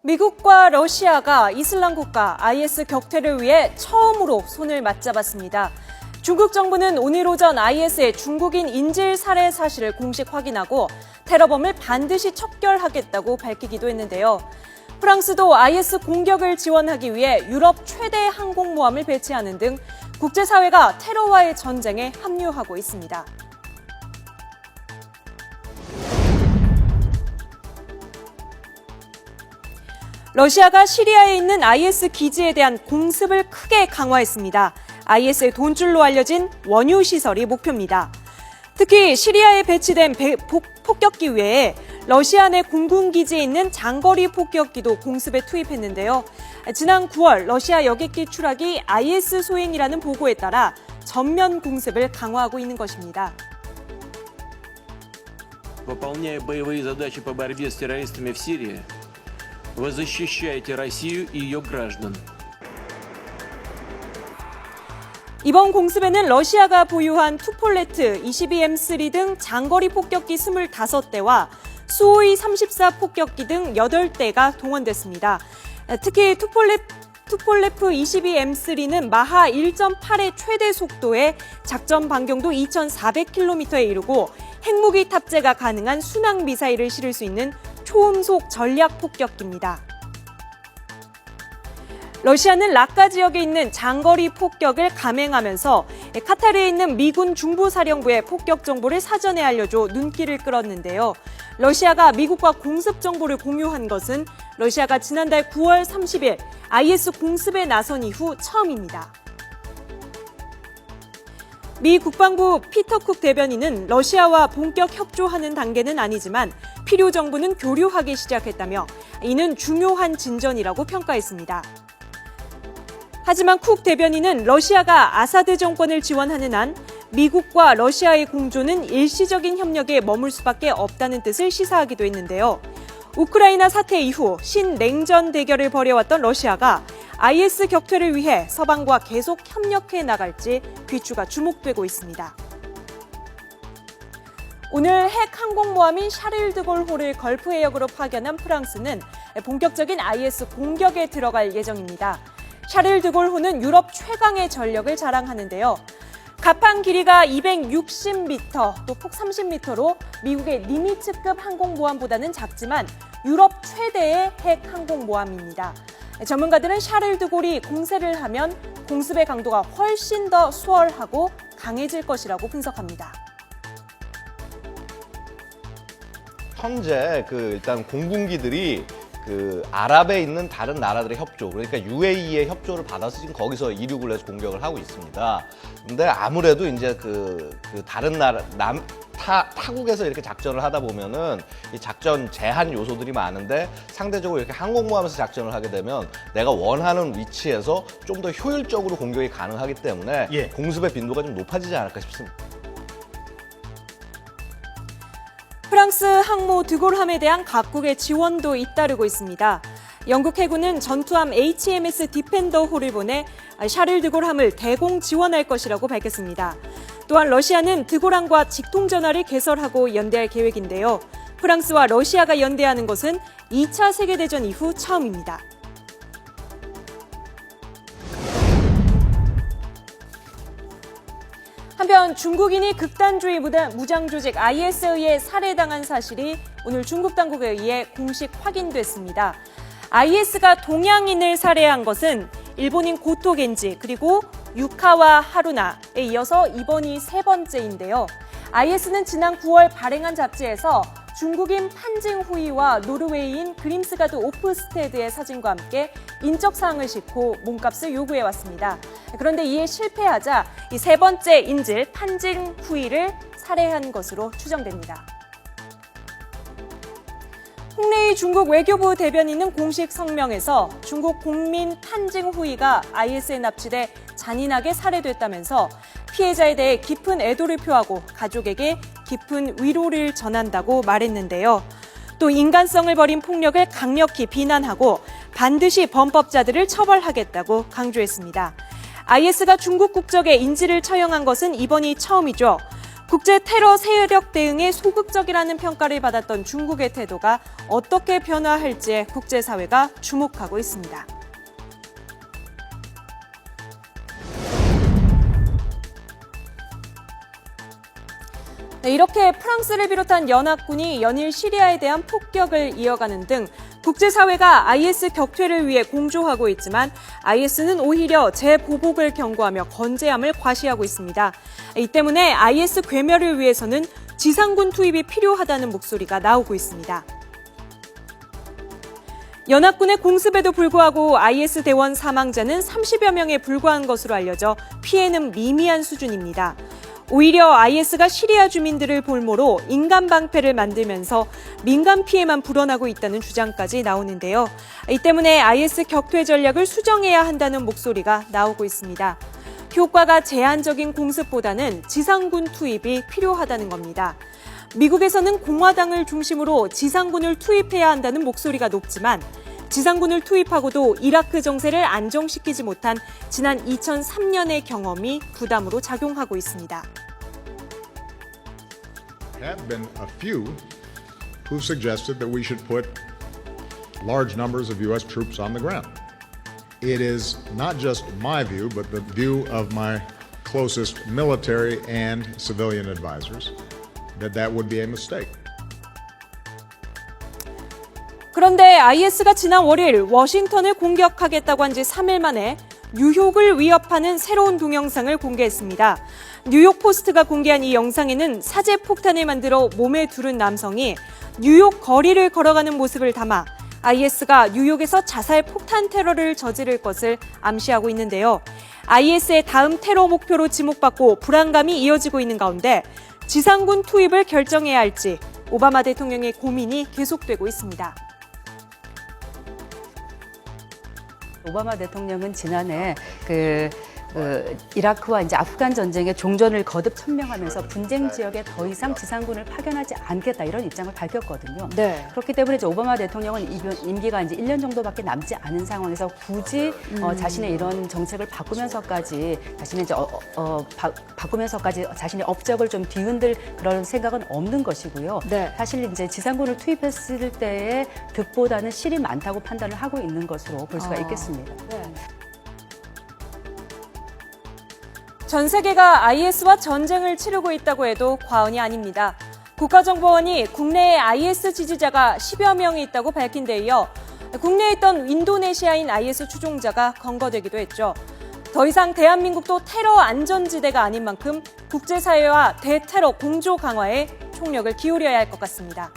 미국과 러시아가 이슬람 국가 IS 격퇴를 위해 처음으로 손을 맞잡았습니다. 중국 정부는 오늘 오전 IS의 중국인 인질 살해 사실을 공식 확인하고 테러범을 반드시 척결하겠다고 밝히기도 했는데요. 프랑스도 IS 공격을 지원하기 위해 유럽 최대 항공모함을 배치하는 등 국제사회가 테러와의 전쟁에 합류하고 있습니다. 러시아가 시리아에 있는 IS 기지에 대한 공습을 크게 강화했습니다. IS의 돈줄로 알려진 원유 시설이 목표입니다. 특히 시리아에 배치된 폭격기 외에 러시아 내 공군기지에 있는 장거리 폭격기도 공습에 투입했는데요. 지난 9월 러시아 여객기 추락이 IS 소행이라는 보고에 따라 전면 공습을 강화하고 있는 것입니다. Выполняя боевые задачи по борьбе с террористами в Сирии, вы защищаете Россию и ее граждан. 이번 공습에는 러시아가 보유한 투폴레트 22M3 등 장거리 폭격기 25대와 수호이 34 폭격기 등 8대가 동원됐습니다. 특히 투폴레프 22M3는 마하 1.8의 최대 속도에 작전 반경도 2,400km에 이르고 핵무기 탑재가 가능한 순항 미사일을 실을 수 있는 초음속 전략 폭격기입니다. 러시아는 라카 지역에 있는 장거리 폭격을 감행하면서 카타르에 있는 미군 중부사령부에 폭격 정보를 사전에 알려줘 눈길을 끌었는데요. 러시아가 미국과 공습 정보를 공유한 것은 러시아가 지난달 9월 30일 IS 공습에 나선 이후 처음입니다. 미 국방부 피터 쿡 대변인은 러시아와 본격 협조하는 단계는 아니지만 필요 정보는 교류하기 시작했다며 이는 중요한 진전이라고 평가했습니다. 하지만 쿡 대변인은 러시아가 아사드 정권을 지원하는 한 미국과 러시아의 공조는 일시적인 협력에 머물 수밖에 없다는 뜻을 시사하기도 했는데요. 우크라이나 사태 이후 신냉전 대결을 벌여왔던 러시아가 IS 격퇴를 위해 서방과 계속 협력해 나갈지 귀추가 주목되고 있습니다. 오늘 핵 항공모함인 샤를 드골호를 걸프 해역으로 파견한 프랑스는 본격적인 IS 공격에 들어갈 예정입니다. 샤를 드골호는 유럽 최강의 전력을 자랑하는데요. 갑판 길이가 260m, 또 폭 30m로 미국의 니미츠급 항공모함보다는 작지만 유럽 최대의 핵 항공모함입니다. 전문가들은 샤를 드골이 공세를 하면 공습의 강도가 훨씬 더 수월하고 강해질 것이라고 분석합니다. 현재 일단 공군기들이 아랍에 있는 다른 나라들의 협조, 그러니까 UAE의 협조를 받아서 지금 거기서 이륙을 해서 공격을 하고 있습니다. 근데 아무래도 이제 다른 나라, 타국에서 이렇게 작전을 하다 보면은 이 작전 제한 요소들이 많은데 상대적으로 이렇게 항공모함에서 작전을 하게 되면 내가 원하는 위치에서 좀 더 효율적으로 공격이 가능하기 때문에 공습의 빈도가 좀 높아지지 않을까 싶습니다. 프랑스 항모 드골함에 대한 각국의 지원도 잇따르고 있습니다. 영국 해군은 전투함 HMS 디펜더호를 보내 샤를 드골함을 대공 지원할 것이라고 밝혔습니다. 또한 러시아는 드골함과 직통전화를 개설하고 연대할 계획인데요. 프랑스와 러시아가 연대하는 것은 2차 세계대전 이후 처음입니다. 한편 중국인이 극단주의 무장 조직 IS에 의해 살해당한 사실이 오늘 중국 당국에 의해 공식 확인됐습니다. IS가 동양인을 살해한 것은 일본인 고토 겐지 그리고 유카와 하루나에 이어서 이번이 세 번째인데요. IS는 지난 9월 발행한 잡지에서 중국인 판징 후이와 노르웨이인 그림스가드 오프스테드의 사진과 함께 인적 사항을 싣고 몸값을 요구해왔습니다. 그런데 이에 실패하자 이 세 번째 인질 판징 후이를 살해한 것으로 추정됩니다. 홍레이 중국 외교부 대변인은 공식 성명에서 중국 국민 판징 후이가 IS에 납치돼 잔인하게 살해됐다면서 피해자에 대해 깊은 애도를 표하고 가족에게 깊은 위로를 전한다고 말했는데요. 또 인간성을 버린 폭력을 강력히 비난하고 반드시 범법자들을 처벌하겠다고 강조했습니다. IS가 중국 국적의 인질을 처형한 것은 이번이 처음이죠. 국제 테러 세력 대응에 소극적이라는 평가를 받았던 중국의 태도가 어떻게 변화할지에 국제사회가 주목하고 있습니다. 네, 이렇게 프랑스를 비롯한 연합군이 연일 시리아에 대한 폭격을 이어가는 등 국제사회가 IS 격퇴를 위해 공조하고 있지만 IS는 오히려 재보복을 경고하며 건재함을 과시하고 있습니다. 이 때문에 IS 괴멸을 위해서는 지상군 투입이 필요하다는 목소리가 나오고 있습니다. 연합군의 공습에도 불구하고 IS 대원 사망자는 30여 명에 불과한 것으로 알려져 피해는 미미한 수준입니다. 오히려 IS가 시리아 주민들을 볼모로 인간 방패를 만들면서 민간 피해만 불어나고 있다는 주장까지 나오는데요. 이 때문에 IS 격퇴 전략을 수정해야 한다는 목소리가 나오고 있습니다. 효과가 제한적인 공습보다는 지상군 투입이 필요하다는 겁니다. 미국에서는 공화당을 중심으로 지상군을 투입해야 한다는 목소리가 높지만 지상군을 투입하고도 이라크 정세를 안정시키지 못한 지난 2003년의 경험이 부담으로 작용하고 있습니다. Have been a few who suggested that we should put large numbers of U.S. troops on the ground. It is not just my view, but the view of my closest military and civilian advisors that that would be a mistake. 그런데 IS가 지난 월요일 워싱턴을 공격하겠다고 한 지 3일 만에 뉴욕을 위협하는 새로운 동영상을 공개했습니다. 뉴욕 포스트가 공개한 이 영상에는 사제 폭탄을 만들어 몸에 두른 남성이 뉴욕 거리를 걸어가는 모습을 담아 IS가 뉴욕에서 자살 폭탄 테러를 저지를 것을 암시하고 있는데요. IS의 다음 테러 목표로 지목받고 불안감이 이어지고 있는 가운데 지상군 투입을 결정해야 할지 오바마 대통령의 고민이 계속되고 있습니다. 오바마 대통령은 지난해 이라크와 이제 아프간 전쟁의 종전을 거듭 천명하면서 분쟁 지역에 더 이상 지상군을 파견하지 않겠다 이런 입장을 밝혔거든요. 네. 그렇기 때문에 이제 오바마 대통령은 임기가 이제 1년 정도밖에 남지 않은 상황에서 굳이 자신의 이런 정책을 바꾸면서까지 자신의 이제 바꾸면서까지 자신의 업적을 좀 뒤흔들 그런 생각은 없는 것이고요. 네. 사실 이제 지상군을 투입했을 때의 득보다는 실이 많다고 판단을 하고 있는 것으로 볼 수가 있겠습니다. 네. 전 세계가 IS와 전쟁을 치르고 있다고 해도 과언이 아닙니다. 국가정보원이 국내에 IS 지지자가 10여 명이 있다고 밝힌 데 이어 국내에 있던 인도네시아인 IS 추종자가 검거되기도 했죠. 더 이상 대한민국도 테러 안전지대가 아닌 만큼 국제사회와 대테러 공조 강화에 총력을 기울여야 할 것 같습니다.